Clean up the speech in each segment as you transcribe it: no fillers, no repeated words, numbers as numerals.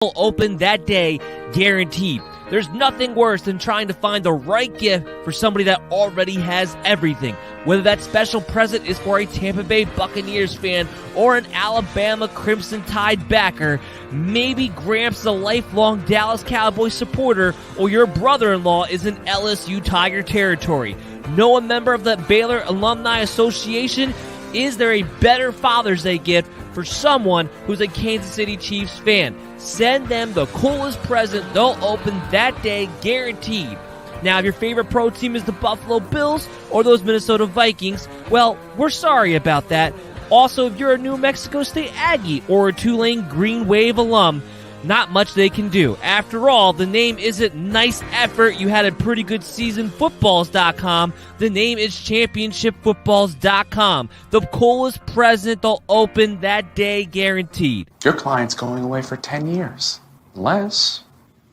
will open that day, guaranteed. There's nothing worse than trying to find the right gift for somebody that already has everything. Whether that special present is for a Tampa Bay Buccaneers fan or an Alabama Crimson Tide backer, maybe Gramps is a lifelong Dallas Cowboys supporter, or your brother-in-law is in LSU Tiger territory. Know a member of the Baylor Alumni Association? Is there a better Father's Day gift for someone who's a Kansas City Chiefs fan? Send them the coolest present they'll open that day, guaranteed. Now, if your favorite pro team is the Buffalo Bills or those Minnesota Vikings, well, we're sorry about that. Also, if you're a New Mexico State Aggie or a Tulane Green Wave alum, not much they can do. After all, the name isn't nice effort, you had a pretty good season footballs.com. The name is championshipfootballs.com. The coolest present they'll open that day, guaranteed. Your client's going away for 10 years. Unless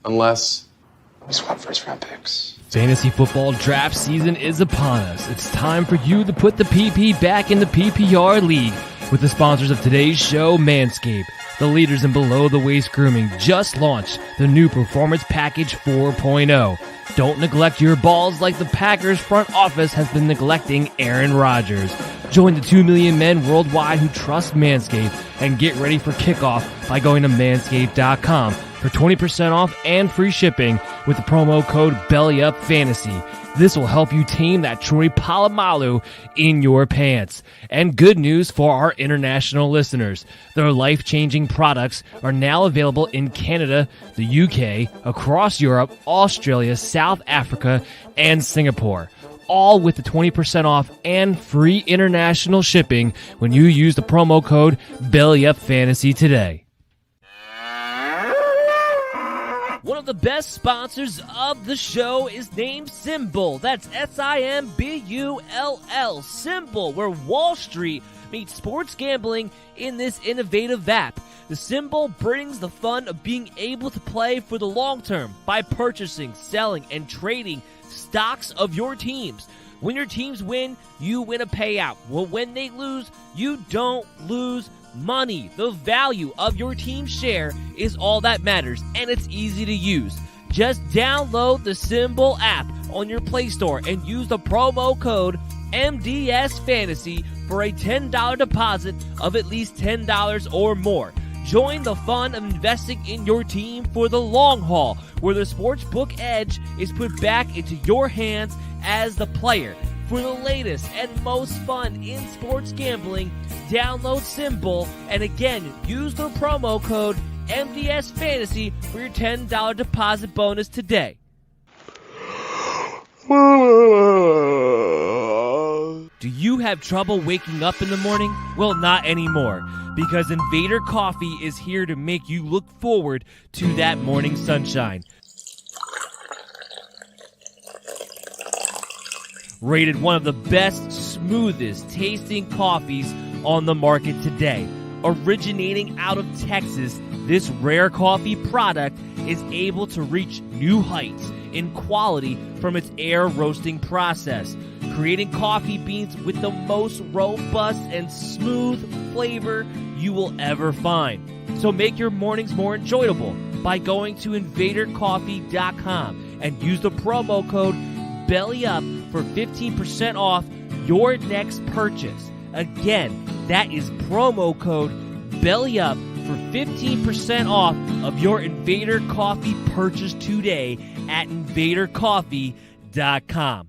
we swap first-round picks. Fantasy football draft season is upon us. It's time for you to put the PP back in the PPR league. With the sponsors of today's show, Manscaped. The leaders in below-the-waist grooming just launched the new Performance Package 4.0. Don't neglect your balls like the Packers front office has been neglecting Aaron Rodgers. Join the 2 million men worldwide who trust Manscaped and get ready for kickoff by going to manscaped.com for 20% off and free shipping with the promo code BELLYUPFANTASY. This will help you tame that Troy Polamalu in your pants. And good news for our international listeners. Their life-changing products are now available in Canada, the UK, across Europe, Australia, South Africa, and Singapore. All with the 20% off and free international shipping when you use the promo code BELLYUPFANTASY today. One of the best sponsors of the show is named Simbull. That's S-I-M-B-U-L-L. Simbull, where Wall Street meets sports gambling in this innovative app. The Simbull brings the fun of being able to play for the long term by purchasing, selling, and trading stocks of your teams. When your teams win, you win a payout. Well, when they lose, you don't lose money. The value of your team's share is all that matters, and it's easy to use. Just download the Simbull app on your Play Store and use the promo code MDSFantasy for a $10 deposit of at least $10 or more. Join the fun of investing in your team for the long haul, where the sportsbook edge is put back into your hands as the player. For the latest and most fun in sports gambling, download Simbull and again, use the promo code MDSFantasy for your $10 deposit bonus today. Do you have trouble waking up in the morning? Well, not anymore, because Invader Coffee is here to make you look forward to that morning sunshine. Rated one of the best, smoothest tasting coffees on the market today. Originating out of Texas, this rare coffee product is able to reach new heights in quality from its air roasting process, creating coffee beans with the most robust and smooth flavor you will ever find. So make your mornings more enjoyable by going to invadercoffee.com and use the promo code BELLYUP for 15% off your next purchase. Again, that is promo code BELLYUP for 15% off of your Invader Coffee purchase today at invadercoffee.com.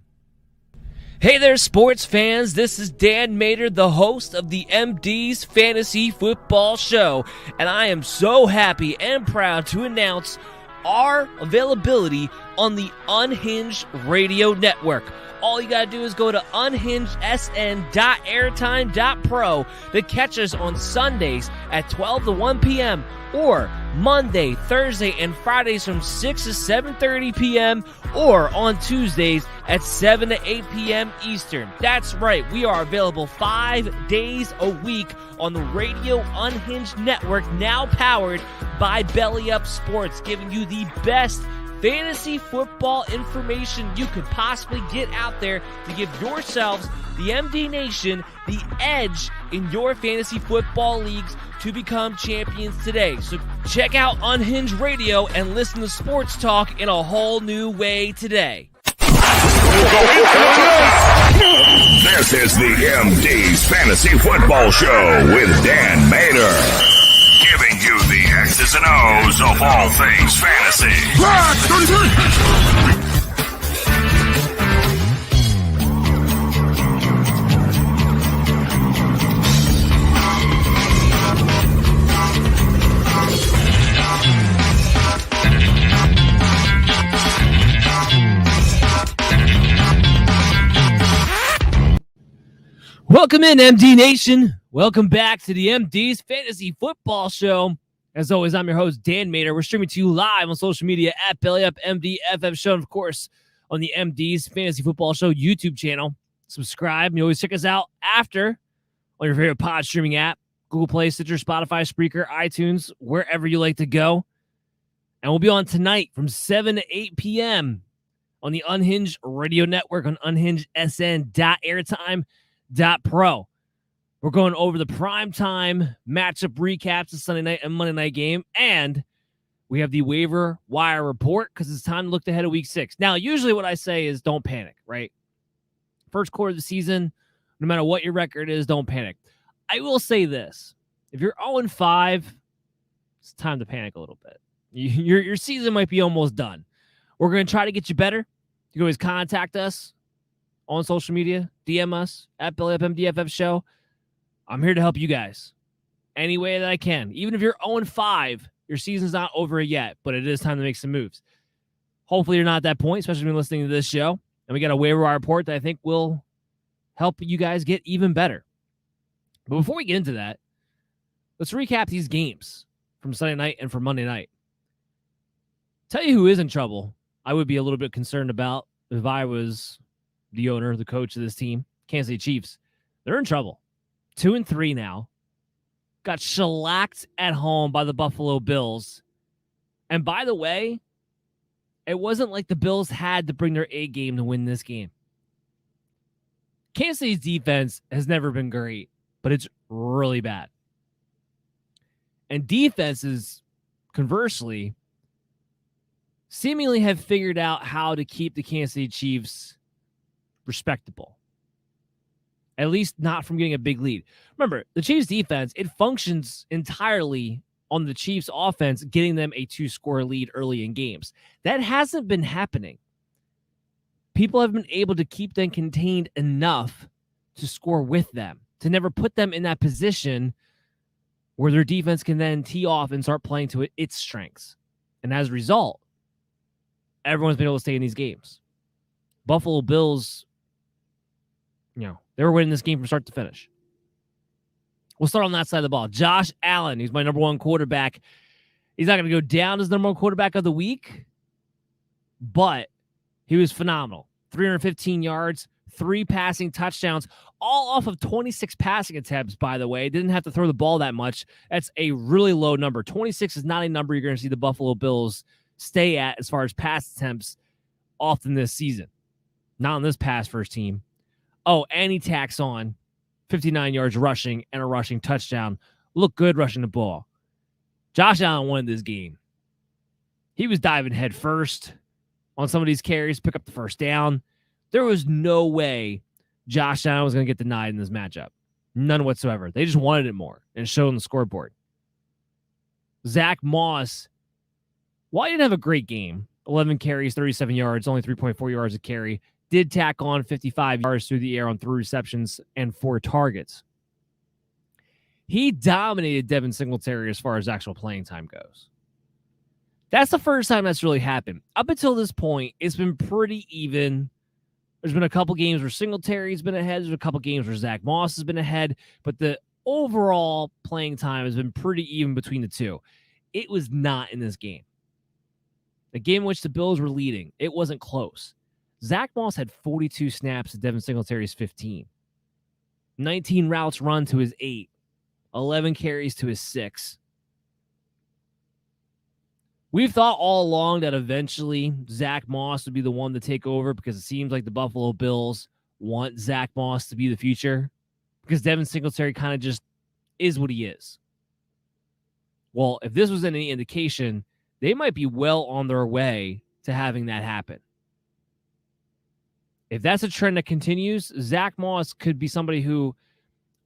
Hey there, sports fans. This is Dan Mater, the host of the MD's Fantasy Football Show, and I am so happy and proud to announce our availability on the Unhinged Radio Network. All you gotta do is go to unhingedsn.airtime.pro to catch us on Sundays at 12 to 1 p.m. or Monday, Thursday, and Fridays from 6 to 7:30 p.m. or on Tuesdays at 7 to 8 p.m. Eastern. That's right, we are available 5 days a week on the Radio Unhinged Network, now powered by Belly Up Sports, giving you the best fantasy football information you could possibly get out there to give yourselves, the MD Nation, the edge in your fantasy football leagues to become champions today. So check out Unhinged Radio and listen to sports talk in a whole new way today. This is the MD's Fantasy Football Show with Dan Mader, giving you the X's and O's of all things fantasy. Welcome in, MD Nation. Welcome back to the MD's Fantasy Football Show. As always, I'm your host, Dan Mader. We're streaming to you live on social media at BellyUpMDFF Show, and of course, on the MD's Fantasy Football Show YouTube channel. Subscribe. You always check us out after on your favorite pod streaming app, Google Play, Stitcher, Spotify, Spreaker, iTunes, wherever you like to go. And we'll be on tonight from 7 to 8 p.m. on the Unhinged Radio Network on unhingedsn.airtime.pro. We're going over the primetime matchup recaps of Sunday night and Monday night game, and we have the waiver wire report because it's time to look ahead of week 6. Now, usually what I say is don't panic, right? First quarter of the season, no matter what your record is, don't panic. I will say this. If you're 0-5, it's time to panic a little bit. Your season might be almost done. We're going to try to get you better. You can always contact us on social media, DM us at BellyUpMDFF Show. I'm here to help you guys any way that I can. Even if you're 0-5, your season's not over yet, but it is time to make some moves. Hopefully you're not at that point, especially when listening to this show. And we got a waiver wire report that I think will help you guys get even better. But before we get into that, let's recap these games from Sunday night and from Monday night. Tell you who is in trouble, I would be a little bit concerned about if I was the owner, the coach of this team, Kansas City Chiefs. They're in trouble. 2-3 now. Got shellacked at home by the Buffalo Bills. And by the way, it wasn't like the Bills had to bring their A game to win this game. Kansas City's defense has never been great, but it's really bad. And defenses, conversely, seemingly have figured out how to keep the Kansas City Chiefs respectable. At least not from getting a big lead. Remember, the Chiefs defense, it functions entirely on the Chiefs offense, getting them a 2-score lead early in games. That hasn't been happening. People have been able to keep them contained enough to score with them, to never put them in that position where their defense can then tee off and start playing to its strengths. And as a result, everyone's been able to stay in these games. Buffalo Bills, they were winning this game from start to finish. We'll start on that side of the ball. Josh Allen, he's my number one quarterback. He's not going to go down as the number one quarterback of the week, but he was phenomenal. 315 yards, 3 passing touchdowns, all off of 26 passing attempts, by the way. Didn't have to throw the ball that much. That's a really low number. 26 is not a number you're going to see the Buffalo Bills stay at as far as pass attempts often this season. Not on this pass first team. Oh, and he tacks on 59 yards rushing and a rushing touchdown. Look good rushing the ball. Josh Allen won this game. He was diving head first on some of these carries, pick up the first down. There was no way Josh Allen was going to get denied in this matchup. None whatsoever. They just wanted it more and showed on the scoreboard. Zach Moss, while he didn't have a great game, 11 carries, 37 yards, only 3.4 yards a carry, did tack on 55 yards through the air on 3 receptions and 4 targets. He dominated Devin Singletary as far as actual playing time goes. That's the first time that's really happened. Up until this point, it's been pretty even. There's been a couple games where Singletary's been ahead. There's a couple games where Zach Moss has been ahead. But the overall playing time has been pretty even between the two. It was not in this game. The game in which the Bills were leading, it wasn't close. Zach Moss had 42 snaps to Devin Singletary's 15. 19 routes run to his 8. 11 carries to his 6. We've thought all along that eventually Zach Moss would be the one to take over because it seems like the Buffalo Bills want Zach Moss to be the future because Devin Singletary kind of just is what he is. Well, if this was any indication, they might be well on their way to having that happen. If that's a trend that continues, Zach Moss could be somebody who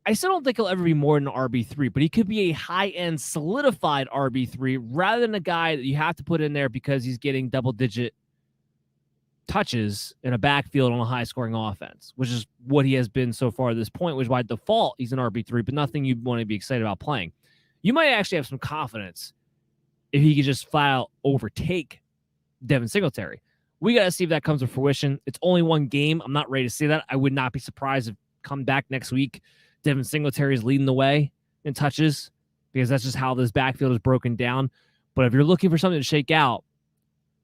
I still don't think he'll ever be more than an RB3, but he could be a high-end solidified RB3 rather than a guy that you have to put in there because he's getting double-digit touches in a backfield on a high-scoring offense, which is what he has been so far at this point, which by default he's an RB3, but nothing you want to be excited about playing. You might actually have some confidence if he could just flat-out overtake Devin Singletary. We got to see if that comes to fruition. It's only one game. I'm not ready to say that. I would not be surprised if come back next week Devin Singletary is leading the way in touches because that's just how this backfield is broken down. But if you're looking for something to shake out,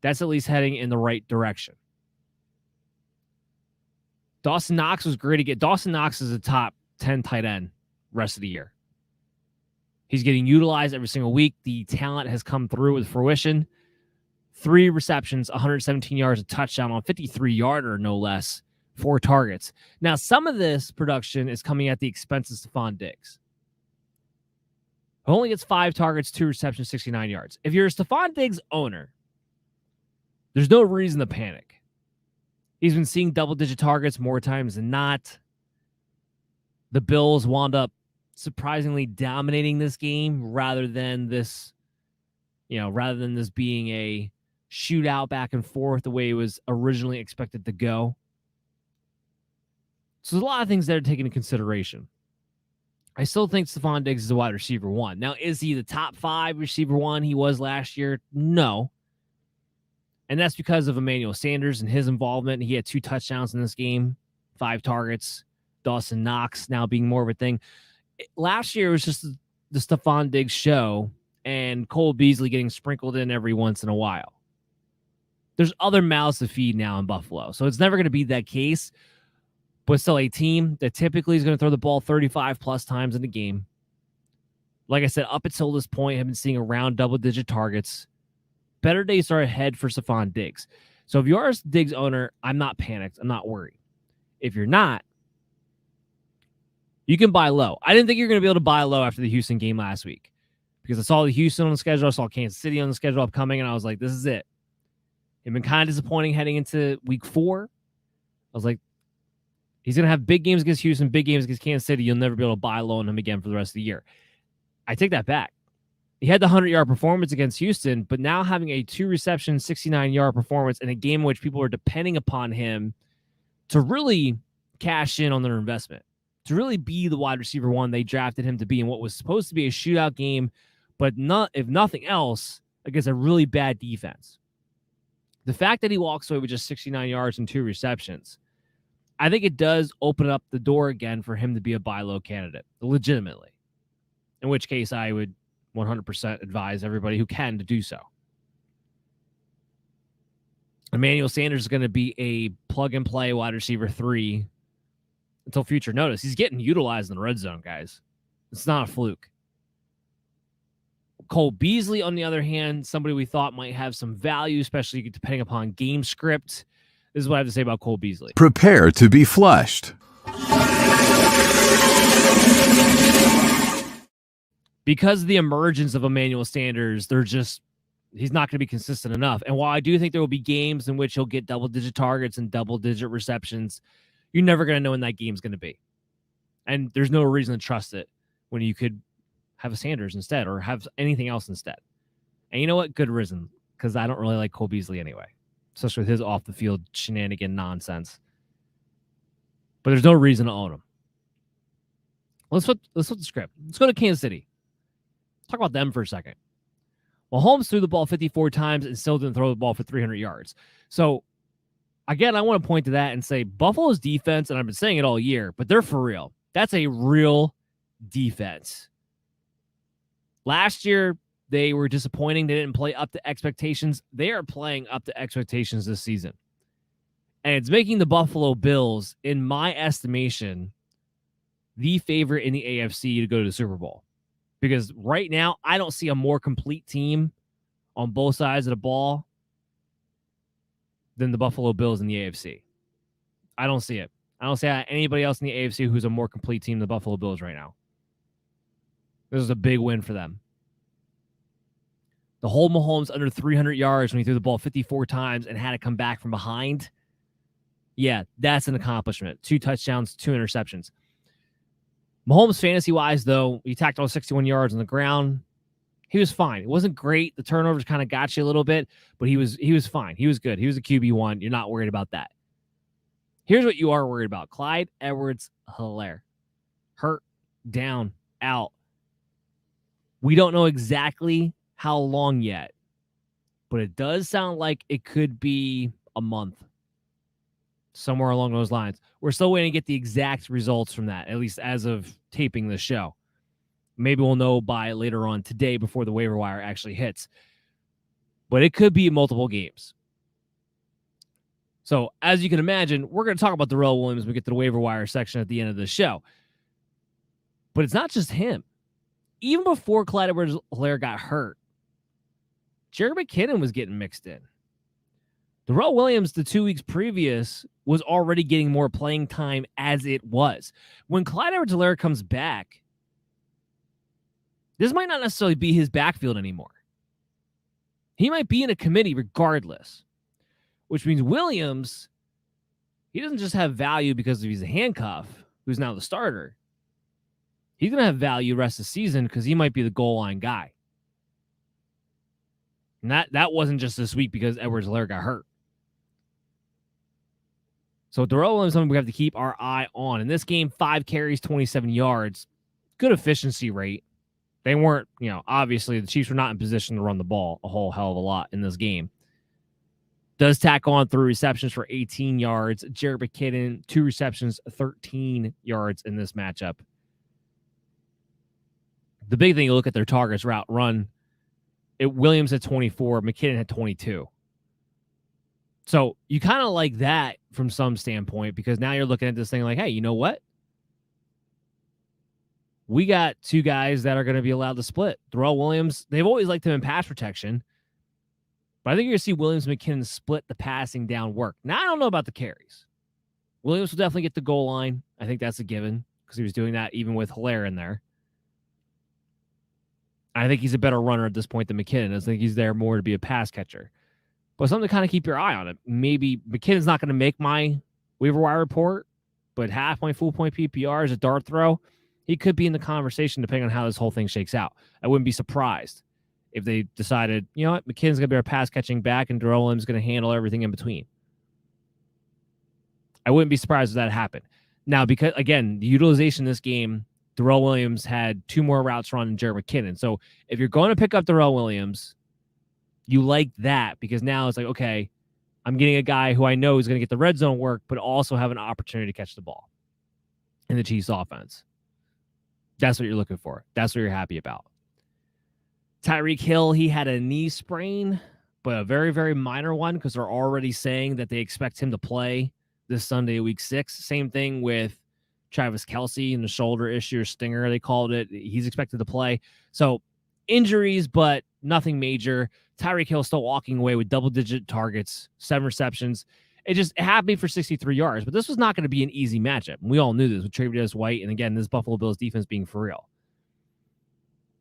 that's at least heading in the right direction. Dawson Knox was great to get. Dawson Knox is a top 10 tight end rest of the year. He's getting utilized every single week. The talent has come through with fruition. 3 receptions, 117 yards, a touchdown on 53-yarder, no less. 4 targets. Now, some of this production is coming at the expense of Stephon Diggs, who only gets 5 targets, 2 receptions, 69 yards. If you're a Stephon Diggs owner, there's no reason to panic. He's been seeing double-digit targets more times than not. The Bills wound up surprisingly dominating this game rather than this being a shootout back and forth the way it was originally expected to go. So there's a lot of things that are taken into consideration. I still think Stephon Diggs is a wide receiver 1. Now, is he the top 5 receiver 1 he was last year? No. And that's because of Emmanuel Sanders and his involvement. He had 2 touchdowns in this game, 5 targets. Dawson Knox now being more of a thing. Last year was just the Stephon Diggs show and Cole Beasley getting sprinkled in every once in a while. There's other mouths to feed now in Buffalo. So it's never going to be that case. But still a team that typically is going to throw the ball 35 plus times in the game. Like I said, up until this point, I've been seeing around double-digit targets. Better days are ahead for Stephon Diggs. So if you are a Diggs owner, I'm not panicked. I'm not worried. If you're not, you can buy low. I didn't think you were going to be able to buy low after the Houston game last week because I saw the Houston on the schedule. I saw Kansas City on the schedule upcoming, and I was like, this is it. It's been kind of disappointing heading into week 4. I was like, he's going to have big games against Houston, big games against Kansas City. You'll never be able to buy low on him again for the rest of the year. I take that back. He had the 100-yard performance against Houston, but now having a 2-reception, 69-yard performance in a game in which people are depending upon him to really cash in on their investment, to really be the wide receiver 1 they drafted him to be in what was supposed to be a shootout game, but not, if nothing else, against a really bad defense. The fact that he walks away with just 69 yards and 2 receptions, I think it does open up the door again for him to be a buy low candidate, legitimately. In which case, I would 100% advise everybody who can to do so. Emmanuel Sanders is going to be a plug-and-play wide receiver 3 until future notice. He's getting utilized in the red zone, guys. It's not a fluke. Cole Beasley, on the other hand, somebody we thought might have some value, especially depending upon game script. This is what I have to say about Cole Beasley. Prepare to be flushed. Because of the emergence of Emmanuel Sanders, he's not going to be consistent enough. And while I do think there will be games in which he'll get double-digit targets and double-digit receptions, you're never going to know when that game's going to be. And there's no reason to trust it when you could have a Sanders instead or have anything else instead. And you know what? Good reason, because I don't really like Cole Beasley anyway, especially with his off-the-field shenanigan nonsense. But there's no reason to own him. Let's flip the script. Let's go to Kansas City. Talk about them for a second. Well, Mahomes threw the ball 54 times and still didn't throw the ball for 300 yards. So, again, I want to point to that and say Buffalo's defense, and I've been saying it all year, but they're for real. That's a real defense. Last year, they were disappointing. They didn't play up to expectations. They are playing up to expectations this season. And it's making the Buffalo Bills, in my estimation, the favorite in the AFC to go to the Super Bowl. Because right now, I don't see a more complete team on both sides of the ball than the Buffalo Bills in the AFC. I don't see it. I don't see anybody else in the AFC who's a more complete team than the Buffalo Bills right now. This is a big win for them. The whole Mahomes under 300 yards when he threw the ball 54 times and had to come back from behind. Yeah, that's an accomplishment. 2 touchdowns, 2 interceptions. Mahomes fantasy-wise, though, he tacked all 61 yards on the ground. He was fine. It wasn't great. The turnovers kind of got you a little bit, but he was fine. He was good. He was a QB1. You're not worried about that. Here's what you are worried about. Clyde Edwards-Helaire. Hurt, down, out. We don't know exactly how long yet, but it does sound like it could be a month. Somewhere along those lines. We're still waiting to get the exact results from that, at least as of taping the show. Maybe we'll know by later on today before the waiver wire actually hits. But it could be multiple games. So, as you can imagine, we're going to talk about Darrell Williams when we get to the waiver wire section at the end of the show. But it's not just him. Even before Clyde Edwards-Helaire got hurt, Jerick McKinnon was getting mixed in. Darrell Williams, the 2 weeks previous, was already getting more playing time as it was. When Clyde Edwards-Helaire comes back, this might not necessarily be his backfield anymore. He might be in a committee regardless, which means Williams, he doesn't just have value because he's a handcuff, who's now the starter. He's going to have value the rest of the season because he might be the goal line guy. And that wasn't just this week because Edwards-Helaire got hurt. So Darrell Williams is something we have to keep our eye on. In this game, 5 carries, 27 yards. Good efficiency rate. They weren't, obviously the Chiefs were not in position to run the ball a whole hell of a lot in this game. Does tack on 3 receptions for 18 yards. Jerick McKinnon, 2 receptions, 13 yards in this matchup. The big thing, you look at their targets route run, Williams had 24, McKinnon had 22. So you kind of like that from some standpoint because now you're looking at this thing like, hey, you know what? We got 2 guys that are going to be allowed to split. Darrell Williams, they've always liked him in pass protection, but I think you're going to see Williams and McKinnon split the passing down work. Now, I don't know about the carries. Williams will definitely get the goal line. I think that's a given because he was doing that even with Helaire in there. I think he's a better runner at this point than McKinnon. I think he's there more to be a pass catcher. But something to kind of keep your eye on it. Maybe McKinnon's not going to make my waiver wire report, but half point, full point PPR is a dart throw. He could be in the conversation depending on how this whole thing shakes out. I wouldn't be surprised if they decided, you know what, McKinnon's going to be our pass catching back and Darrell Williams is going to handle everything in between. I wouldn't be surprised if that happened. Now, because, again, the utilization in this game, Darrell Williams had 2 more routes run than Jerick McKinnon. So if you're going to pick up Darrell Williams, you like that because now it's like, okay, I'm getting a guy who I know is going to get the red zone work, but also have an opportunity to catch the ball in the Chiefs offense. That's what you're looking for. That's what you're happy about. Tyreek Hill, he had a knee sprain, but a very, very minor one because they're already saying that they expect him to play this Sunday, week 6. Same thing with Travis Kelce and the shoulder issue or stinger, they called it. He's expected to play. So injuries, but nothing major. Tyreek Hill still walking away with double-digit targets, 7 receptions. It happened for 63 yards, but this was not going to be an easy matchup. We all knew this with Tre'Davious White, and again, this Buffalo Bills defense being for real.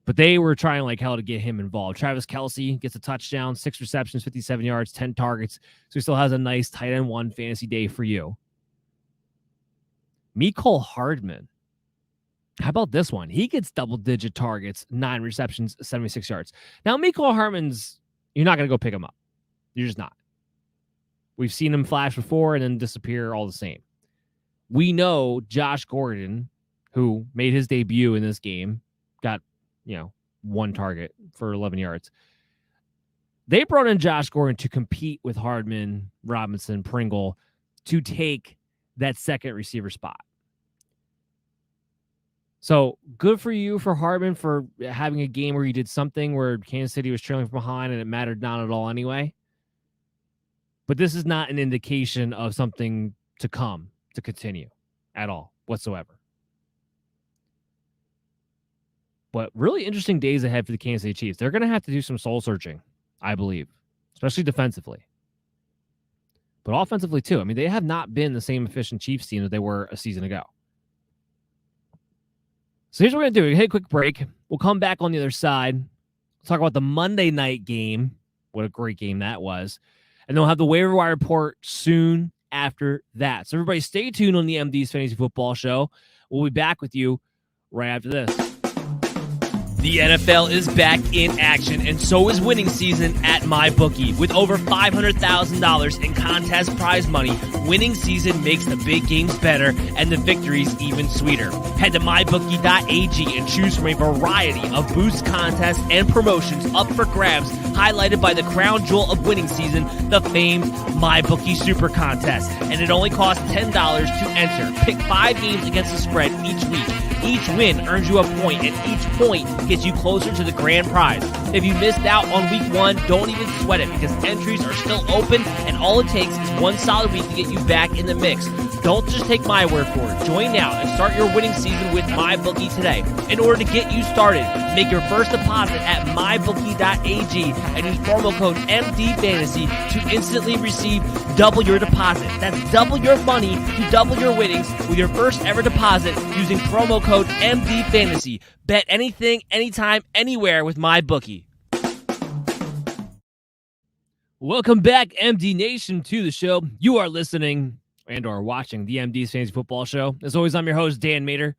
But they were trying like hell to get him involved. Travis Kelce gets a touchdown, 6 receptions, 57 yards, 10 targets. So he still has a nice tight end 1 fantasy day for you. Mecole Hardman. How about this one? He gets double-digit targets, 9 receptions, 76 yards. Now, Mecole Hardman's, you're not going to go pick him up. You're just not. We've seen him flash before and then disappear all the same. We know Josh Gordon, who made his debut in this game, got, 1 target for 11 yards. They brought in Josh Gordon to compete with Hardman, Robinson, Pringle to take that second receiver spot. So good for you for Hardman for having a game where you did something where Kansas City was trailing from behind and it mattered not at all anyway. But this is not an indication of something to come, to continue at all whatsoever. But really interesting days ahead for the Kansas City Chiefs. They're going to have to do some soul searching I believe, especially defensively. But offensively, too. I mean, they have not been the same efficient Chiefs team that they were a season ago. So here's what we're going to do. We're going to hit a quick break. We'll come back on the other side. We'll talk about the Monday night game. What a great game that was. And then we'll have the waiver wire report soon after that. So everybody stay tuned on the MD's Fantasy Football Show. We'll be back with you right after this. The NFL is back in action, and so is winning season at MyBookie. With over $500,000 in contest prize money, winning season makes the big games better and the victories even sweeter. Head to MyBookie.ag and choose from a variety of boost contests and promotions up for grabs, highlighted by the crown jewel of winning season, the famed MyBookie Super Contest. And it only costs $10 to enter. Pick 5 games against the spread each week. Each win earns you a point, and each point gets you closer to the grand prize. If you missed out on week 1, don't even sweat it, because entries are still open, and all it takes is one solid week to get you back in the mix. Don't just take my word for it. Join now and start your winning season with MyBookie today. In order to get you started, make your first deposit at MyBookie.ag and use promo code MDFantasy to instantly receive double your deposit. That's double your money to double your winnings with your first ever deposit using promo code MDFantasy. Bet anything, anytime, anywhere with MyBookie. Welcome back, MD Nation, to the show. You are listening and or watching the MD's Fantasy Football Show. As always, I'm your host, Dan Mater.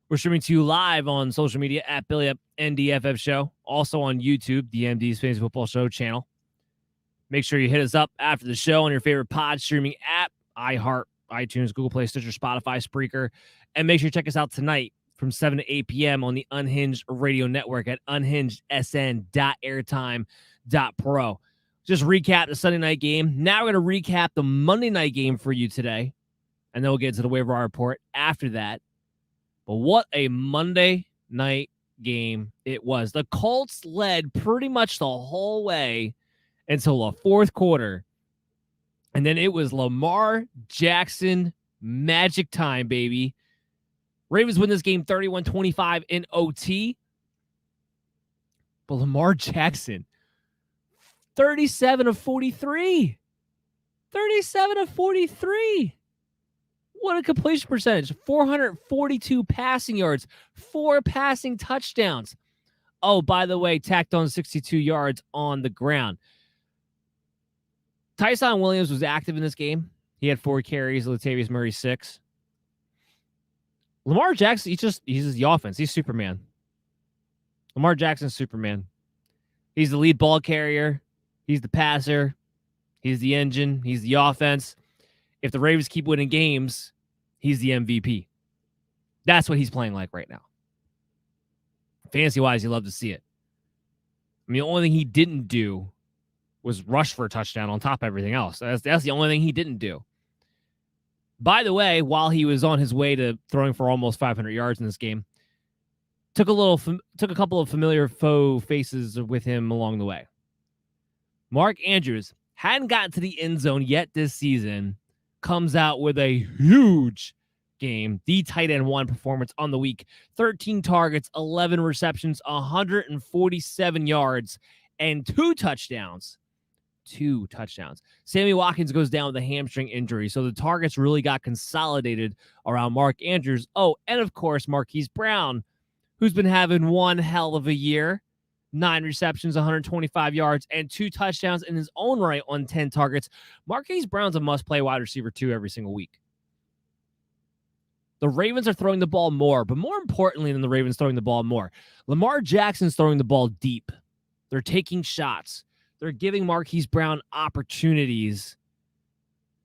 We're streaming to you live on social media at BillyUpNDFF Show. Also on YouTube, the MD's Fantasy Football Show channel. Make sure you hit us up after the show on your favorite pod streaming app, iHeart, iTunes, Google Play, Stitcher, Spotify, Spreaker. And make sure you check us out tonight from 7 to 8 p.m. on the Unhinged Radio Network at unhingedsn.airtime.pro. Just recap the Sunday night game. Now we're going to recap the Monday night game for you today. And then we'll get to the waiver wire report after that. But what a Monday night game it was. The Colts led pretty much the whole way until the fourth quarter. And then it was Lamar Jackson magic time, baby. Ravens win this game 31-25 in OT. But Lamar Jackson, 37 of 43. 37 of 43. What a completion percentage. 442 passing yards, 4 passing touchdowns. Oh, by the way, tacked on 62 yards on the ground. Tyson Williams was active in this game. He had 4 carries, Latavius Murray 6. Lamar Jackson, he's just the offense. He's Superman. Lamar Jackson's Superman. He's the lead ball carrier. He's the passer. He's the engine. He's the offense. If the Ravens keep winning games, he's the MVP. That's what he's playing like right now. Fantasy-wise, you love to see it. I mean, the only thing he didn't do was rush for a touchdown on top of everything else. That's the only thing he didn't do. By the way, while he was on his way to throwing for almost 500 yards in this game, took a couple of familiar foe faces with him along the way. Mark Andrews hadn't gotten to the end zone yet this season, comes out with a huge game, the tight end 1 performance on the week, 13 targets, 11 receptions, 147 yards, and 2 touchdowns. 2 touchdowns. Sammy Watkins goes down with a hamstring injury, so the targets really got consolidated around Mark Andrews. Oh, and of course, Marquise Brown, who's been having one hell of a year. 9 receptions, 125 yards, and 2 touchdowns in his own right on 10 targets. Marquise Brown's a must-play wide receiver, too, every single week. The Ravens are throwing the ball more, but more importantly than the Ravens throwing the ball more, Lamar Jackson's throwing the ball deep. They're taking shots. They're giving Marquise Brown opportunities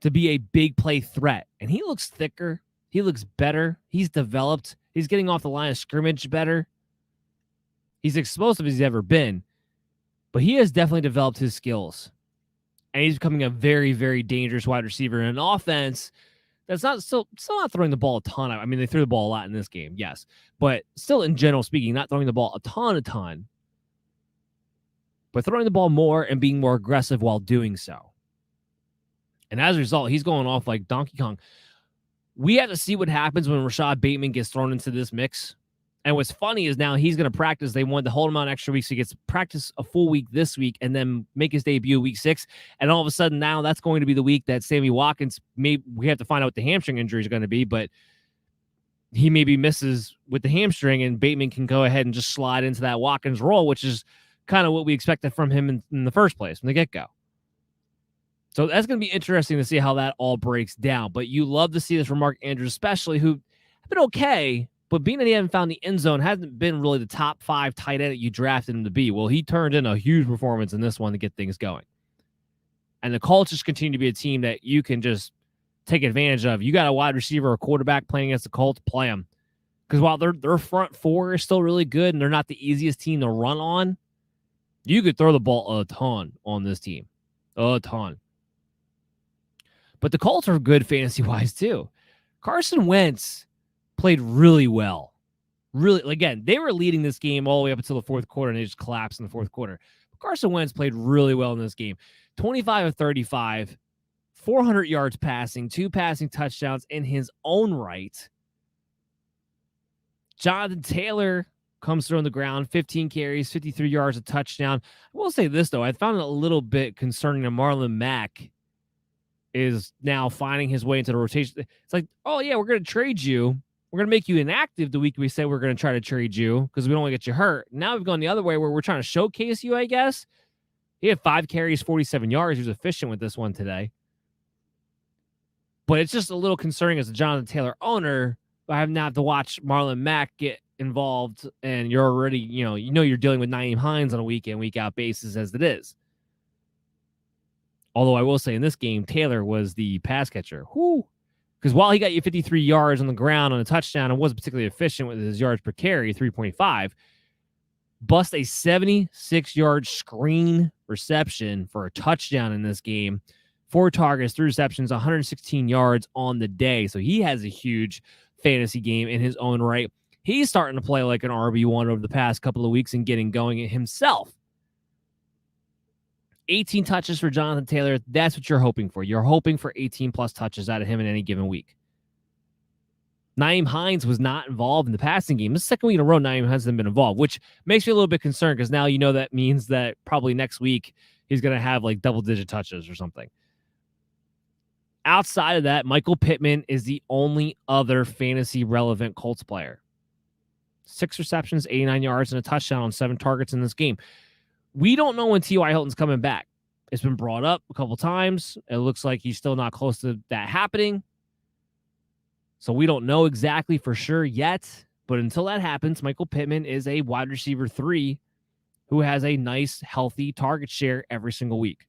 to be a big play threat. And he looks thicker. He looks better. He's developed. He's getting off the line of scrimmage better. He's explosive as he's ever been. But he has definitely developed his skills. And he's becoming a very, very dangerous wide receiver in an offense that's not still not throwing the ball a ton. I mean, they threw the ball a lot in this game, yes. But still, in general speaking, not throwing the ball a ton. But throwing the ball more and being more aggressive while doing so. And as a result, he's going off like Donkey Kong. We have to see what happens when Rashad Bateman gets thrown into this mix. And what's funny is now he's going to practice. They wanted to hold him on extra week, so he gets to practice a full week this week and then make his debut week 6. And all of a sudden now that's going to be the week that Sammy Watkins, we have to find out what the hamstring injury is going to be, but he maybe misses with the hamstring and Bateman can go ahead and just slide into that Watkins role, which is kind of what we expected from him in the first place from the get-go. So that's going to be interesting to see how that all breaks down. But you love to see this from Mark Andrews, especially, who have been okay, but being that he hasn't found the end zone, hasn't been really the top 5 tight end that you drafted him to be. Well, he turned in a huge performance in this one to get things going. And the Colts just continue to be a team that you can just take advantage of. You got a wide receiver or quarterback playing against the Colts, play them. Because while their front 4 is still really good and they're not the easiest team to run on, you could throw the ball a ton on this team. A ton. But the Colts are good fantasy-wise too. Carson Wentz played really well. Really, again, they were leading this game all the way up until the fourth quarter, and they just collapsed in the fourth quarter. But Carson Wentz played really well in this game. 25 of 35, 400 yards passing, 2 passing touchdowns in his own right. Jonathan Taylor comes through on the ground, 15 carries, 53 yards, a touchdown. I will say this, though. I found it a little bit concerning that Marlon Mack is now finding his way into the rotation. It's like, oh, yeah, we're going to trade you. We're going to make you inactive the week we say we're going to try to trade you because we don't want to get you hurt. Now we've gone the other way where we're trying to showcase you, I guess. He had 5 carries, 47 yards. He was efficient with this one today. But it's just a little concerning as a Jonathan Taylor owner. I have now to watch Marlon Mack get involved, and you're already, you know you're dealing with Nyheim Hines on a week in, week out basis as it is. Although I will say in this game, Taylor was the pass catcher. Because while he got you 53 yards on the ground on a touchdown and wasn't particularly efficient with his yards per carry, 3.5, bust a 76-yard screen reception for a touchdown in this game. 4 targets, 3 receptions, 116 yards on the day. So he has a huge fantasy game in his own right. He's starting to play like an RB1 over the past couple of weeks and getting going himself. 18 touches for Jonathan Taylor. That's what you're hoping for. You're hoping for 18-plus touches out of him in any given week. Nyheim Hines was not involved in the passing game. This is the second week in a row Nyheim Hines hasn't been involved, which makes me a little bit concerned because now that means that probably next week he's going to have like double-digit touches or something. Outside of that, Michael Pittman is the only other fantasy-relevant Colts player. 6 receptions, 89 yards, and a touchdown on 7 targets in this game. We don't know when T.Y. Hilton's coming back. It's been brought up a couple times. It looks like he's still not close to that happening. So we don't know exactly for sure yet. But until that happens, Michael Pittman is a wide receiver 3 who has a nice, healthy target share every single week.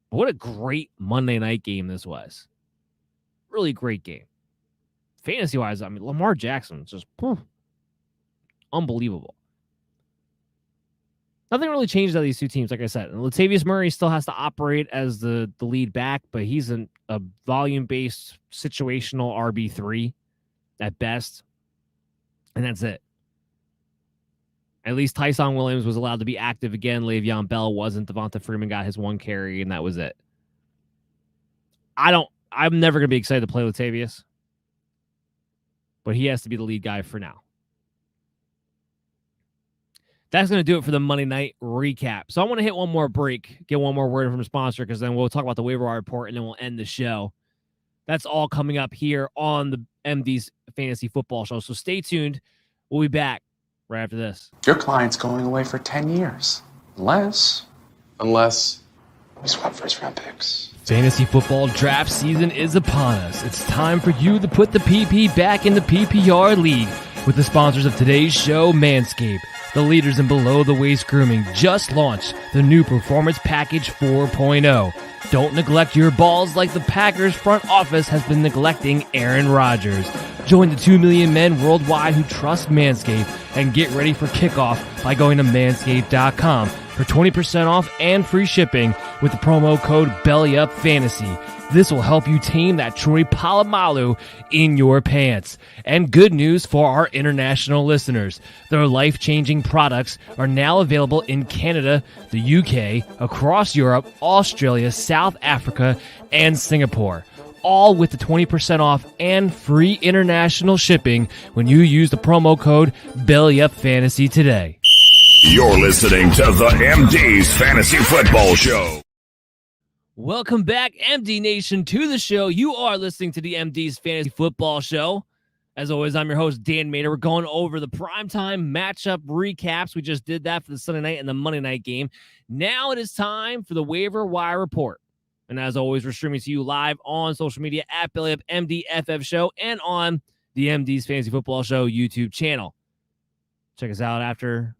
What a great Monday night game this was. Really great game. Fantasy-wise, I mean, Lamar Jackson is just unbelievable. Nothing really changed out of these two teams, like I said. And Latavius Murray still has to operate as the lead back, but he's a volume-based situational RB3 at best. And that's it. At least Tyson Williams was allowed to be active again. Le'Veon Bell wasn't. Devonta Freeman got his 1 carry, and that was it. I'm never going to be excited to play Latavius, but he has to be the lead guy for now. That's going to do it for the Monday night recap. So I want to hit one more break, get one more word from a sponsor, because then we'll talk about the waiver wire report, and then we'll end the show. That's all coming up here on the MD's Fantasy Football Show. So stay tuned. We'll be back right after this. Your client's going away for 10 years. Unless we swap first-round picks. Fantasy football draft season is upon us. It's time for you to put the PP back in the PPR league with the sponsors of today's show, Manscaped. The leaders in below-the-waist grooming just launched the new Performance Package 4.0. Don't neglect your balls like the Packers front office has been neglecting Aaron Rodgers. Join the 2 million men worldwide who trust Manscaped and get ready for kickoff by going to manscaped.com for 20% off and free shipping with the promo code BELLYUPFANTASY. This will help you tame that Troy Polamalu in your pants. And good news for our international listeners. Their life-changing products are now available in Canada, the UK, across Europe, Australia, South Africa, and Singapore. all with the 20% off and free international shipping when you use the promo code BellyUpFantasy today. You're listening to the MD's Fantasy Football Show. Welcome back, MD Nation, to the show. You are listening to the MD's Fantasy Football Show. As always, I'm your host, Dan Mader. We're going over the primetime matchup recaps. We just did that for the Sunday night and the Monday night game. Now it is time for the waiver wire report. And as always, we're streaming to you live on social media at BellyUpMDFF Show and on the MD's Fantasy Football Show YouTube channel. Check us out after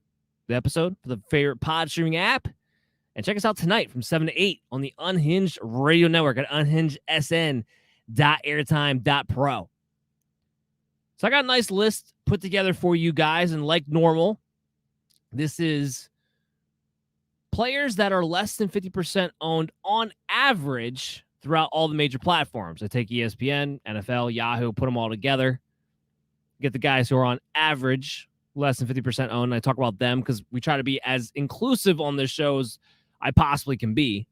the episode for the favorite pod streaming app. And check us out tonight from 7 to 8 on the Unhinged Radio Network at unhingedsn.airtime.pro. So I got a nice list put together for you guys, and like normal, this is players that are less than 50% owned on average throughout all the major platforms. I take ESPN, NFL, Yahoo, put them all together, get the guys who are on average less than 50% owned. I talk about them because we try to be as inclusive on this show as I possibly can be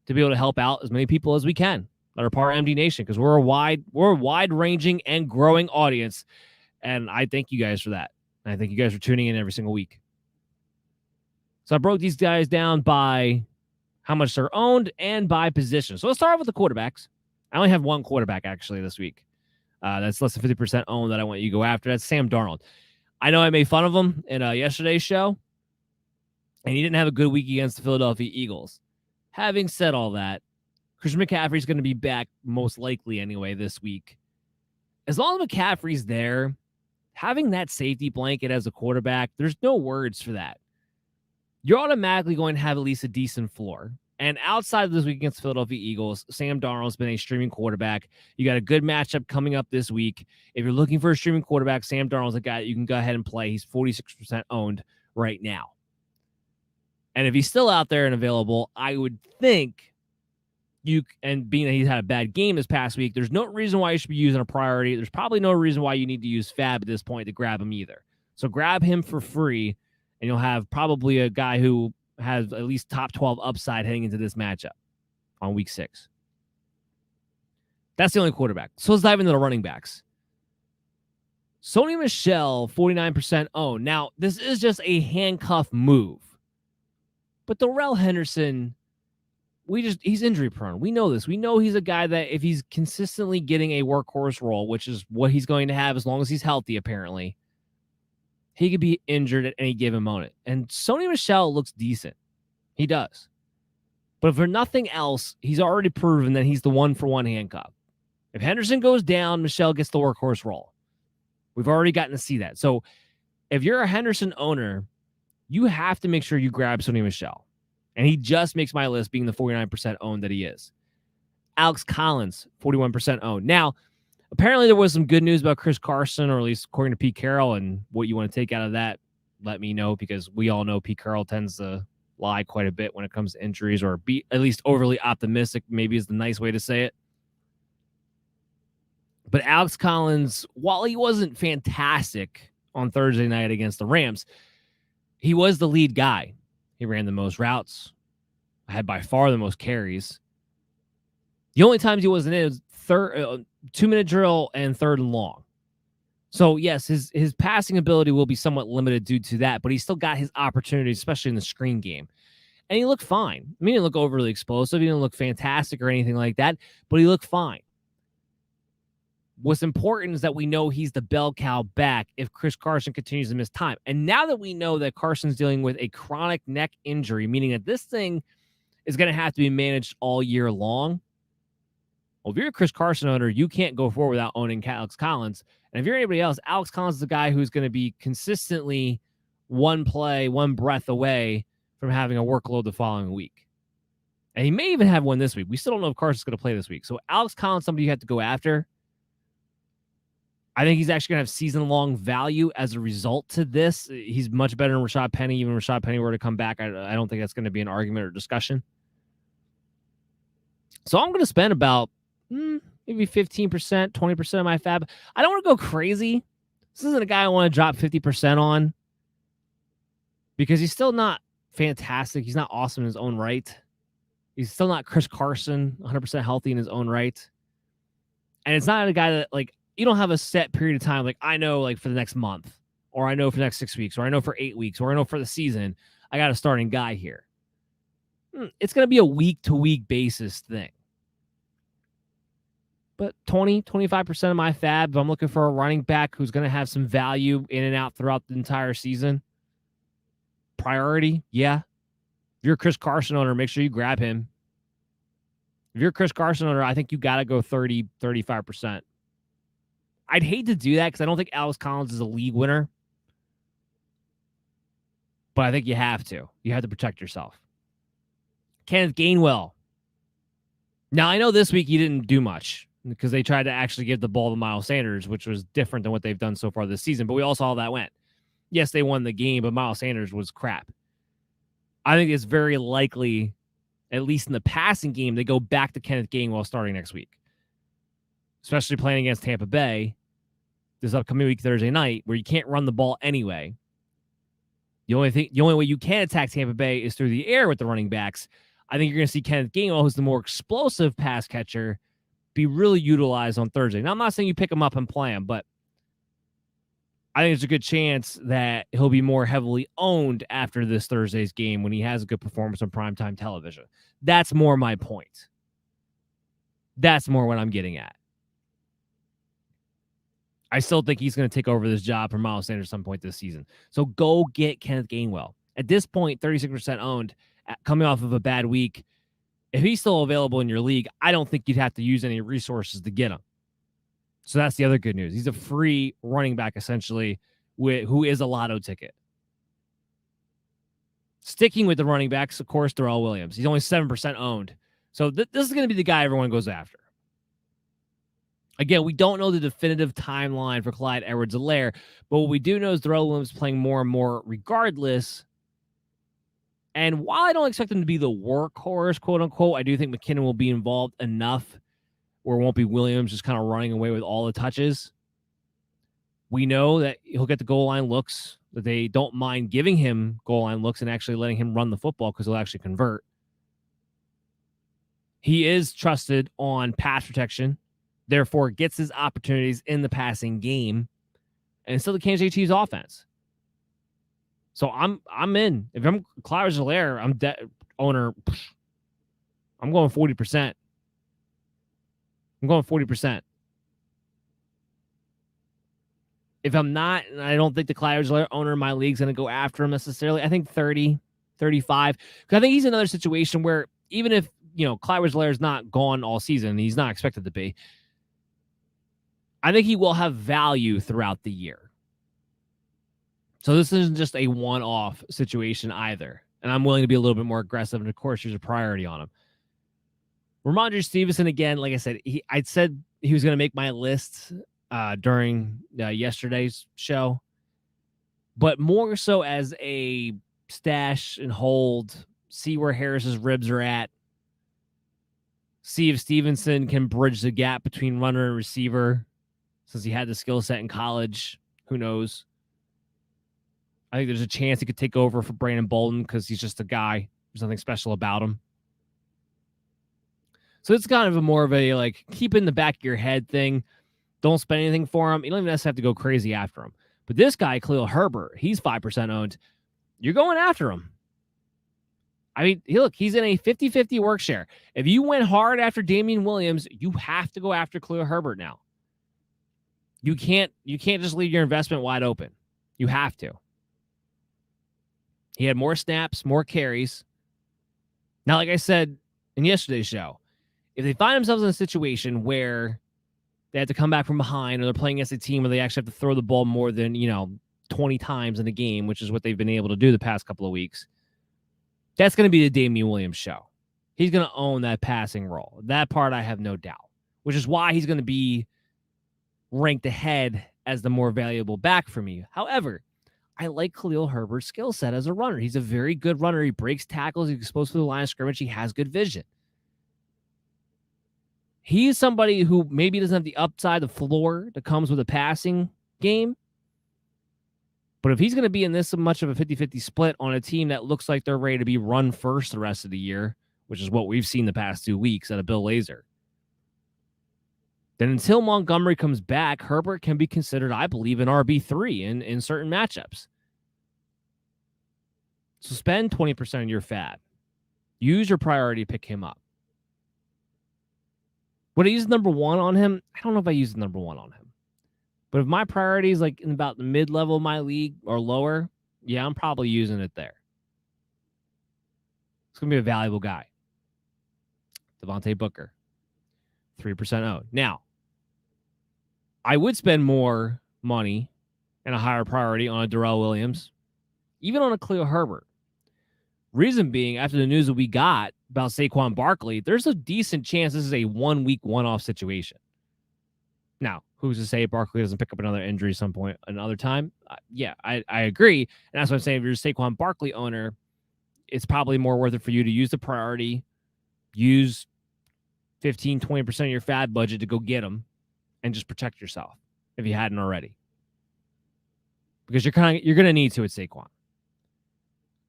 to be able to help out as many people as we can that are part of MD Nation, because we're a wide-ranging and growing audience, and I thank you guys for that. And I thank you guys for tuning in every single week. So I broke these guys down by how much they're owned and by position. So let's start off with the quarterbacks. I only have one quarterback actually this week. That's less than 50% owned that I want you to go after. That's Sam Darnold. I know I made fun of him in yesterday's show, and he didn't have a good week against the Philadelphia Eagles. Having said all that, Christian McCaffrey's going to be back most likely anyway this week. As long as McCaffrey's there, having that safety blanket as a quarterback, there's no words for that. You're automatically going to have at least a decent floor. And outside of this week against the Philadelphia Eagles, Sam Darnold's been a streaming quarterback. You got a good matchup coming up this week. If you're looking for a streaming quarterback, Sam Darnold's a guy you can go ahead and play. He's 46% owned right now. And if he's still out there and available, I would think and being that he's had a bad game this past week, there's no reason why you should be using a priority. There's probably no reason why you need to use Fab at this point to grab him either. So grab him for free, and you'll have probably a guy who has at least top 12 upside heading into this matchup on week 6. That's the only quarterback. So let's dive into the running backs. Sony Michel, 49% owned. Now, this is just a handcuff move. But Darrell Henderson, he's injury prone. We know this. We know he's a guy that if he's consistently getting a workhorse role, which is what he's going to have as long as he's healthy, apparently, he could be injured at any given moment. And Sony Michel looks decent. He does. But for nothing else, he's already proven that he's the one-for-one handcuff. If Henderson goes down, Michel gets the workhorse role. We've already gotten to see that. So if you're a Henderson owner, you have to make sure you grab Sony Michel. And he just makes my list being the 49% owned that he is. Alex Collins, 41% owned. Now, apparently there was some good news about Chris Carson, or at least according to Pete Carroll, and what you want to take out of that, let me know, because we all know Pete Carroll tends to lie quite a bit when it comes to injuries, or be at least overly optimistic, maybe is the nice way to say it. But Alex Collins, while he wasn't fantastic on Thursday night against the Rams, he was the lead guy. He ran the most routes, had by far the most carries. The only times he wasn't in was 2-minute drill and 3rd and long. So, yes, his passing ability will be somewhat limited due to that, but he still got his opportunities, especially in the screen game. And he looked fine. I mean, he didn't look overly explosive. He didn't look fantastic or anything like that, but he looked fine. What's important is that we know he's the bell cow back if Chris Carson continues to miss time. And now that we know that Carson's dealing with a chronic neck injury, meaning that this thing is going to have to be managed all year long. Well, if you're a Chris Carson owner, you can't go forward without owning Alex Collins. And if you're anybody else, Alex Collins is the guy who's going to be consistently one play, one breath away from having a workload the following week. And he may even have one this week. We still don't know if Carson's going to play this week. So Alex Collins, somebody you have to go after. I think he's actually going to have season-long value as a result to this. He's much better than Rashad Penny. Even Rashad Penny were to come back, I don't think that's going to be an argument or discussion. So I'm going to spend about maybe 15%, 20% of my fab. I don't want to go crazy. This isn't a guy I want to drop 50% on because he's still not fantastic. He's not awesome in his own right. He's still not Chris Carson, 100% healthy in his own right. And it's not a guy that, like, you don't have a set period of time. Like, I know, like, for the next month, or I know for the next 6 weeks, or I know for 8 weeks, or I know for the season, I got a starting guy here. It's going to be a week-to-week basis thing. But 20-25% of my fab, if I'm looking for a running back who's going to have some value in and out throughout the entire season, priority, yeah. If you're a Chris Carson owner, make sure you grab him. If you're a Chris Carson owner, I think you got to go 30-35%. I'd hate to do that because I don't think Alex Collins is a league winner. But I think you have to. You have to protect yourself. Kenneth Gainwell. Now, I know this week he didn't do much because they tried to actually give the ball to Miles Sanders, which was different than what they've done so far this season. But we all saw how that went. Yes, they won the game, but Miles Sanders was crap. I think it's very likely, at least in the passing game, they go back to Kenneth Gainwell starting next week. Especially playing against Tampa Bay this upcoming week, Thursday night, where you can't run the ball anyway. The only way you can attack Tampa Bay is through the air with the running backs. I think you're going to see Kenneth Gainwell, who's the more explosive pass catcher, be really utilized on Thursday. Now, I'm not saying you pick him up and play him, but I think there's a good chance that he'll be more heavily owned after this Thursday's game when he has a good performance on primetime television. That's more my point. That's more what I'm getting at. I still think he's going to take over this job from Miles Sanders at some point this season. So go get Kenneth Gainwell. At this point, 36% owned, coming off of a bad week. If he's still available in your league, I don't think you'd have to use any resources to get him. So that's the other good news. He's a free running back, essentially, who is a lotto ticket. Sticking with the running backs, of course, Darrell Williams. He's only 7% owned. So this is going to be the guy everyone goes after. Again, we don't know the definitive timeline for Clyde Edwards-Helaire, but what we do know is Darrell Williams playing more and more regardless. And while I don't expect him to be the workhorse, quote unquote, I do think McKinnon will be involved enough where it won't be Williams just kind of running away with all the touches. We know that he'll get the goal line looks, that they don't mind giving him goal line looks and actually letting him run the football because he'll actually convert. He is trusted on pass protection, therefore gets his opportunities in the passing game, and it's still the Kansas City Chiefs offense. So I'm in. If I'm Clyde Edwards-Helaire, I'm owner. I'm going 40%. I'm going 40%. If I'm not, and I don't think the Clyde Edwards-Helaire owner in my league is going to go after him necessarily, I think 30, 35. Because I think he's in another situation where even if, Clyde Edwards-Helaire is not gone all season, he's not expected to be, I think he will have value throughout the year. So this isn't just a one-off situation either. And I'm willing to be a little bit more aggressive. And, of course, there's a priority on him. Ramondre Stevenson, again, like I said, I said he was going to make my list during yesterday's show. But more so as a stash and hold, see where Harris's ribs are at. See if Stevenson can bridge the gap between runner and receiver. Since he had the skill set in college, who knows? I think there's a chance he could take over for Brandon Bolden because he's just a guy. There's nothing special about him. So it's kind of a more of a, keep in the back of your head thing. Don't spend anything for him. You don't even necessarily have to go crazy after him. But this guy, Khalil Herbert, he's 5% owned. You're going after him. I mean, he's in a 50-50 work share. If you went hard after Damian Williams, you have to go after Khalil Herbert now. You can't just leave your investment wide open. You have to. He had more snaps, more carries. Now, like I said in yesterday's show, if they find themselves in a situation where they have to come back from behind or they're playing against a team where they actually have to throw the ball more than, 20 times in a game, which is what they've been able to do the past couple of weeks, that's going to be the Damian Williams show. He's going to own that passing role. That part I have no doubt, which is why he's going to be ranked ahead as the more valuable back for me. However, I like Khalil Herbert's skill set as a runner. He's a very good runner. He breaks tackles. He's exposed to the line of scrimmage. He has good vision. He is somebody who maybe doesn't have the upside, the floor that comes with a passing game. But if he's going to be in this much of a 50-50 split on a team that looks like they're ready to be run first the rest of the year, which is what we've seen the past 2 weeks out of Bill Lazor, then until Montgomery comes back, Herbert can be considered, I believe, an RB3 in certain matchups. So spend 20% of your fab. Use your priority to pick him up. Would I use number one on him? I don't know if I use the number one on him. But if my priority is like in about the mid-level of my league or lower, yeah, I'm probably using it there. It's going to be a valuable guy. Devontae Booker. 3% owned. Now, I would spend more money and a higher priority on a Darrell Williams, even on a Khalil Herbert. Reason being, after the news that we got about Saquon Barkley, there's a decent chance this is a 1 week, one-off situation. Now, who's to say Barkley doesn't pick up another injury at some point, another time? I agree. And that's what I'm saying. If you're a Saquon Barkley owner, it's probably more worth it for you to use the priority, use 15, 20% of your fab budget to go get him and just protect yourself if you hadn't already. Because you're going to need to at Saquon.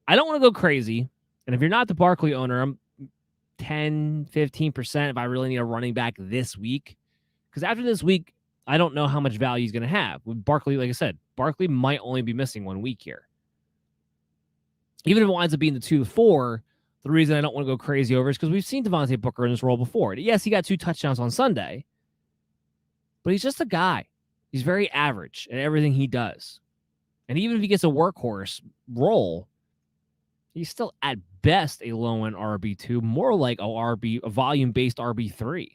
I don't want to go crazy. And if you're not the Barkley owner, I'm 10, 15% if I really need a running back this week. Because after this week, I don't know how much value he's going to have. With Barkley, like I said, Barkley might only be missing 1 week here. Even if it winds up being the 2-4, the reason I don't want to go crazy over is because we've seen Devontae Booker in this role before. Yes, he got 2 touchdowns on Sunday, but he's just a guy. He's very average at everything he does. And even if he gets a workhorse role, he's still at best a low-end RB2, more like a volume-based RB3.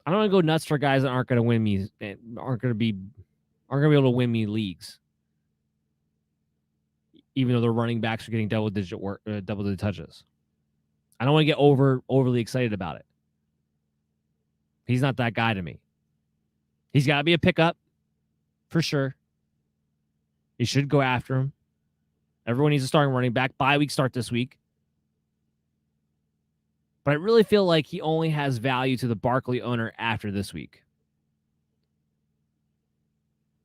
I don't want to go nuts for guys that aren't going to win me, aren't going to be able to win me leagues, even though their running backs are getting double-digit touches. I don't want to get overly excited about it. He's not that guy to me. He's got to be a pickup, for sure. You should go after him. Everyone needs a starting running back. Bye week start this week. But I really feel like he only has value to the Barkley owner after this week.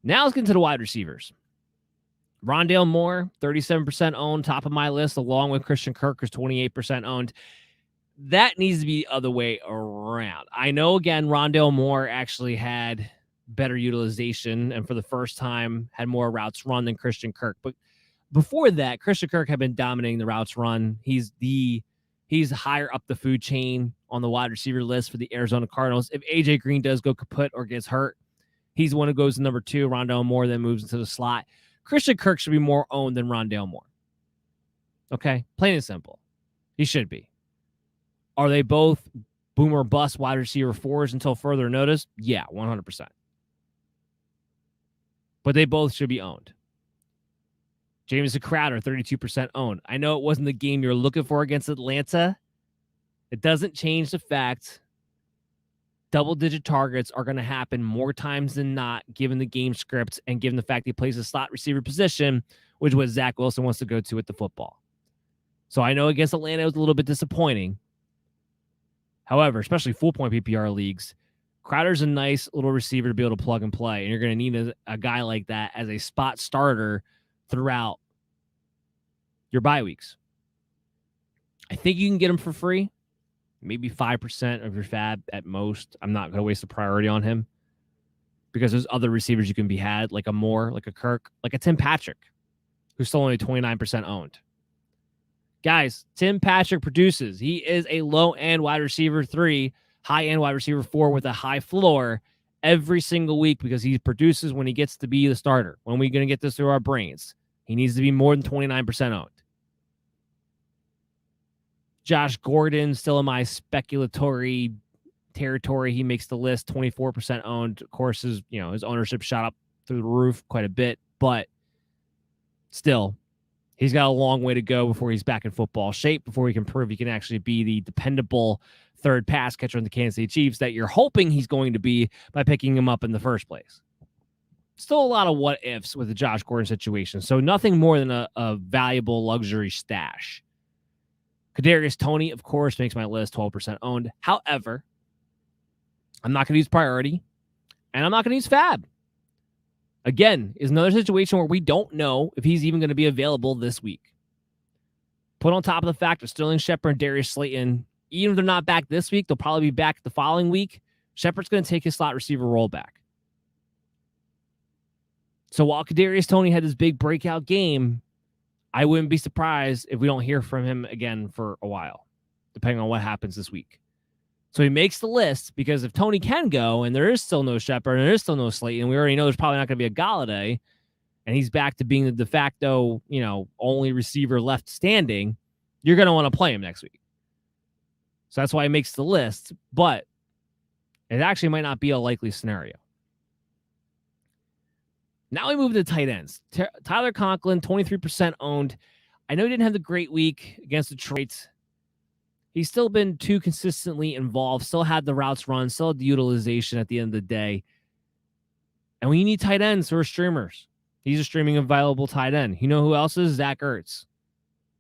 Now let's get into the wide receivers. Rondale Moore, 37% owned, top of my list, along with Christian Kirk, who's 28% owned. That needs to be the other way around. I know, again, Rondale Moore actually had better utilization and for the first time had more routes run than Christian Kirk. But before that, Christian Kirk had been dominating the routes run. He's higher up the food chain on the wide receiver list for the Arizona Cardinals. If AJ Green does go kaput or gets hurt, he's the one who goes to number 2. Rondale Moore then moves into the slot. Christian Kirk should be more owned than Rondale Moore. Okay? Plain and simple. He should be. Are they both boomer bust wide receiver 4s until further notice? Yeah, 100%. But they both should be owned. Jamison Crowder, 32% owned. I know it wasn't the game you're looking for against Atlanta. It doesn't change the fact double-digit targets are going to happen more times than not, given the game script and given the fact he plays a slot receiver position, which is what Zach Wilson wants to go to with the football. So I know against Atlanta it was a little bit disappointing. However, especially full-point PPR leagues, Crowder's a nice little receiver to be able to plug and play, and you're going to need a guy like that as a spot starter throughout your bye weeks. I think you can get him for free, maybe 5% of your fab at most. I'm not going to waste a priority on him because there's other receivers you can be had, like a Moore, like a Kirk, like a Tim Patrick, who's still only 29% owned. Guys, Tim Patrick produces. He is a low-end wide receiver 3, high-end wide receiver 4 with a high floor every single week because he produces when he gets to be the starter. When are we going to get this through our brains? He needs to be more than 29% owned. Josh Gordon, still in my speculatory territory. He makes the list, 24% owned. Of course, his ownership shot up through the roof quite a bit, but still, he's got a long way to go before he's back in football shape, before he can prove he can actually be the dependable third pass catcher in the Kansas City Chiefs that you're hoping he's going to be by picking him up in the first place. Still a lot of what ifs with the Josh Gordon situation, so nothing more than a valuable luxury stash. Kadarius Toney, of course, makes my list, 12% owned. However, I'm not going to use priority, and I'm not going to use fab. Again, is another situation where we don't know if he's even going to be available this week. Put on top of the fact that Sterling Shepard and Darius Slayton Even if they're not back this week, they'll probably be back the following week. Shepard's going to take his slot receiver role back. So while Kadarius Toney had this big breakout game, I wouldn't be surprised if we don't hear from him again for a while, depending on what happens this week. So he makes the list because if Toney can go and there is still no Shepard and there is still no Slayton, we already know there's probably not going to be a Galladay, and he's back to being the de facto, only receiver left standing, you're going to want to play him next week. So that's why he makes the list, but it actually might not be a likely scenario. Now we move to the tight ends. Tyler Conklin, 23% owned. I know he didn't have the great week against Detroit. He's still been too consistently involved, still had the routes run, still had the utilization at the end of the day. And we need tight ends who are streamers. He's a streaming available tight end. You know who else is? Zach Ertz.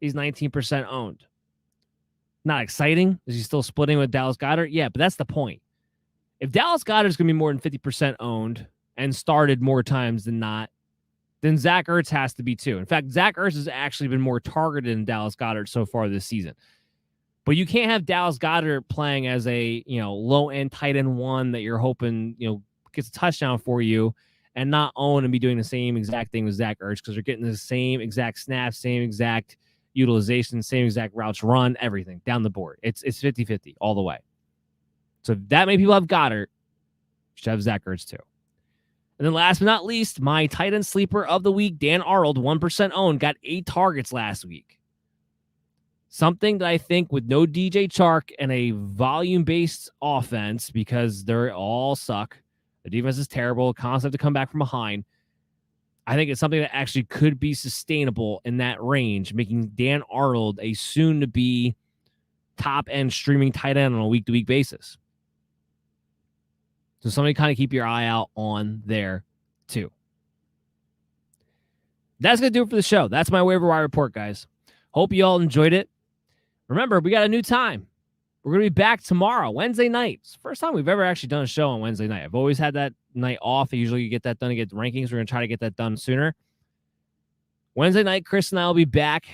He's 19% owned. Not exciting. Is he still splitting with Dallas Goedert? Yeah, but that's the point. If Dallas Goedert is going to be more than 50% owned and started more times than not, then Zach Ertz has to be too. In fact, Zach Ertz has actually been more targeted than Dallas Goedert so far this season. But you can't have Dallas Goedert playing as a low-end tight end one that you're hoping gets a touchdown for you and not own and be doing the same exact thing with Zach Ertz because they're getting the same exact snaps, same exact utilization, same exact routes run, everything down the board. It's 50-50 all the way. So if that many people have Goddard, you should have Zach Ertz too. And then last but not least, my tight end sleeper of the week, Dan Arnold, 1% owned, got 8 targets last week. Something that I think with no DJ Chark and a volume-based offense, because they all suck, the defense is terrible, concept to come back from behind, I think it's something that actually could be sustainable in that range, making Dan Arnold a soon-to-be top-end streaming tight end on a week-to-week basis. So somebody kind of keep your eye out on there too. That's going to do it for the show. That's my waiver wire report, guys. Hope you all enjoyed it. Remember, we got a new time. We're going to be back tomorrow, Wednesday night. It's the first time we've ever actually done a show on Wednesday night. I've always had that night off. I usually get that done to get the rankings. We're going to try to get that done sooner. Wednesday night, Chris and I will be back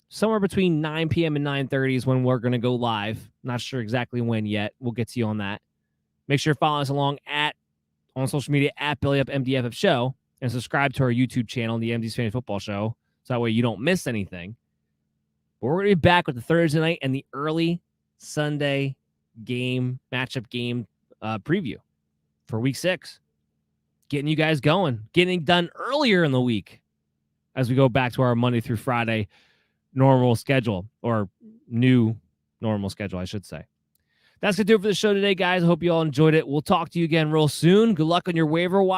somewhere between 9 p.m. and 9:30 is when we're going to go live. Not sure exactly when yet. We'll get to you on that. Make sure to follow us along on social media at BellyUpMDFF Show and subscribe to our YouTube channel, the MD's Fantasy Football Show, so that way you don't miss anything. But we're going to be back with the Thursday night and the early Sunday matchup game preview for Week 6. Getting you guys going, getting done earlier in the week as we go back to our Monday through Friday normal schedule, or new normal schedule, I should say. That's going to do it for the show today, guys. I hope you all enjoyed it. We'll talk to you again real soon. Good luck on your waiver wire.